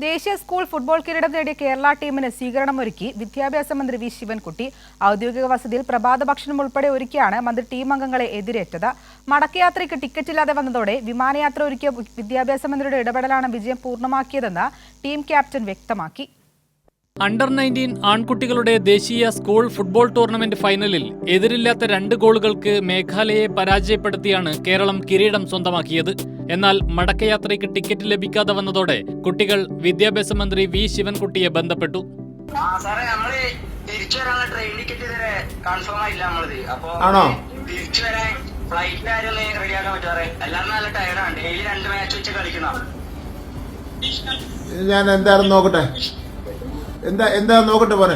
ദേശീയ school football കിരീടം നേടിയ കേരള ടീമിന് സ്വീകരണമൊരുക്കി വിദ്യാഭ്യാസ മന്ത്രി വി ശിവൻകുട്ടി. ഔദ്യോഗിക വസതിയിൽ പ്രഭാത ഭക്ഷണം ഉൾപ്പെടെ ഒരുക്കിയാണ് മന്ത്രി ടീം അംഗങ്ങളെ എതിരേറ്റത്. മടക്കയാത്രയ്ക്ക് ടിക്കറ്റില്ലാതെ വന്നതോടെ വിമാനയാത്ര ഒരുക്കിയ വിദ്യാഭ്യാസ മന്ത്രിയുടെ ഇടപെടലാണ് വിജയം പൂർണ്ണമാക്കിയതെന്ന് ടീം ക്യാപ്റ്റൻ വ്യക്തമാക്കി. അണ്ടർ 19 ആൺകുട്ടികളുടെ ദേശീയ സ്കൂൾ ഫുട്ബോൾ ടൂർണമെന്റ് ഫൈനലിൽ എതിരില്ലാത്ത 2 ഗോളുകൾക്ക് മേഘാലയയെ പരാജയപ്പെടുത്തിയാണ് കേരളം കിരീടം സ്വന്തമാക്കിയത്. എന്നാൽ മടക്കയാത്രയ്ക്ക് ടിക്കറ്റ് ലഭിക്കാതെ വന്നതോടെ കുട്ടികൾ വിദ്യാഭ്യാസ മന്ത്രി വി ശിവൻകുട്ടിയെ ബന്ധപ്പെട്ടു. ഞാൻ എന്തായാലും നോക്കട്ടെ എന്താ നോക്കട്ടെ പോരെ.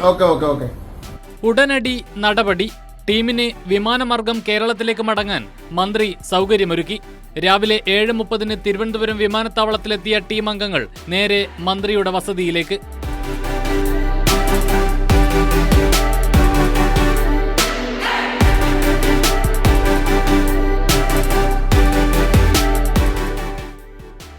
ഓക്കെ. ഉടനടി നടപടി. ടീമിന് വിമാനമാർഗം കേരളത്തിലേക്ക് മടങ്ങാൻ മന്ത്രി സൗകര്യമൊരുക്കി. രാവിലെ 7:30 തിരുവനന്തപുരം വിമാനത്താവളത്തിലെത്തിയ ടീം അംഗങ്ങൾ നേരെ മന്ത്രിയുടെ വസതിയിലേക്ക്.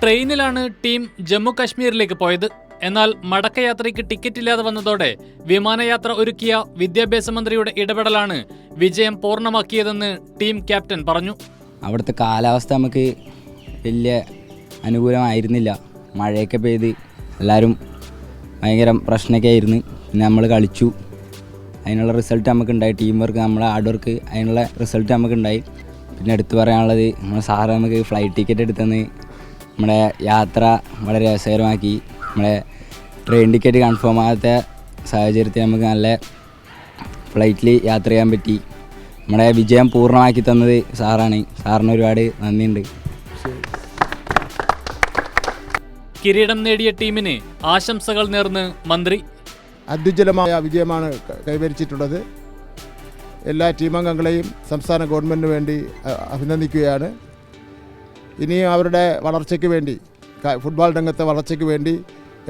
ട്രെയിനിലാണ് ടീം ജമ്മു കാശ്മീരിലേക്ക് പോയത്. എന്നാൽ മടക്കയാത്രയ്ക്ക് ടിക്കറ്റില്ലാതെ വന്നതോടെ വിമാനയാത്ര ഒരുക്കിയ വിദ്യാഭ്യാസ മന്ത്രിയുടെ ഇടപെടലാണ് വിജയം പൂർണ്ണമാക്കിയതെന്ന് ടീം ക്യാപ്റ്റൻ പറഞ്ഞു. അവിടുത്തെ കാലാവസ്ഥ നമുക്ക് വലിയ അനുകൂലമായിരുന്നില്ല. മഴയൊക്കെ പെയ്ത് എല്ലാവരും ഭയങ്കര പ്രശ്നമൊക്കെ ആയിരുന്നു. പിന്നെ നമ്മൾ കളിച്ചു, അതിനുള്ള റിസൾട്ട് നമുക്കുണ്ടായി. ടീം വർക്ക്, നമ്മളെ ഹാർഡ് വർക്ക്, അതിനുള്ള റിസൾട്ട് നമുക്കുണ്ടായി. പിന്നെ എടുത്തു പറയാനുള്ളത്, നമ്മുടെ സാറ് നമുക്ക് ഫ്ലൈറ്റ് ടിക്കറ്റ് എടുത്തെന്ന് നമ്മുടെ യാത്ര വളരെ രസകരമാക്കി. നമ്മുടെ ട്രെയിൻ ടിക്കറ്റ് കൺഫേം ആകാത്ത സാഹചര്യത്തിൽ നമുക്ക് നല്ല ഫ്ലൈറ്റിൽ യാത്ര ചെയ്യാൻ പറ്റി. നമ്മുടെ വിജയം പൂർണ്ണമാക്കി തന്നത് സാറാണ്. സാറിന് ഒരുപാട് നന്ദിയുണ്ട്. കിരീടം നേടിയ ടീമിന് ആശംസകൾ നേർന്ന് മന്ത്രി. അത്യുജ്വലമായ വിജയമാണ് കൈവരിച്ചിട്ടുള്ളത്. എല്ലാ ടീമംഗങ്ങളെയും സംസ്ഥാന ഗവൺമെൻറ്റിന് വേണ്ടി അഭിനന്ദിക്കുകയാണ്. ഇനിയും അവരുടെ വളർച്ചയ്ക്ക് വേണ്ടി, ഫുട്ബോൾ രംഗത്തെ വളർച്ചയ്ക്ക് വേണ്ടി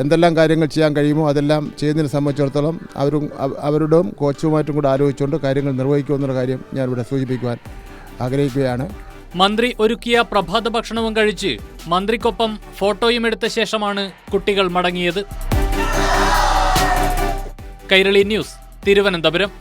എന്തെല്ലാം കാര്യങ്ങൾ ചെയ്യാൻ കഴിയുമോ അതെല്ലാം ചെയ്യുന്നതിനെ സംബന്ധിച്ചിടത്തോളം അവരുടെയും കോച്ചുമായിട്ടും കൂടെ ആലോചിച്ചുകൊണ്ട് കാര്യങ്ങൾ നിർവഹിക്കുമെന്നുള്ള കാര്യം ഞാനിവിടെ സൂചിപ്പിക്കുവാൻ ആഗ്രഹിക്കുകയാണ്. മന്ത്രി ഒരുക്കിയ പ്രഭാത ഭക്ഷണവും കഴിച്ച് മന്ത്രിക്കൊപ്പം ഫോട്ടോയും എടുത്ത ശേഷമാണ് കുട്ടികൾ മടങ്ങിയത്. കൈരളി ന്യൂസ്, തിരുവനന്തപുരം.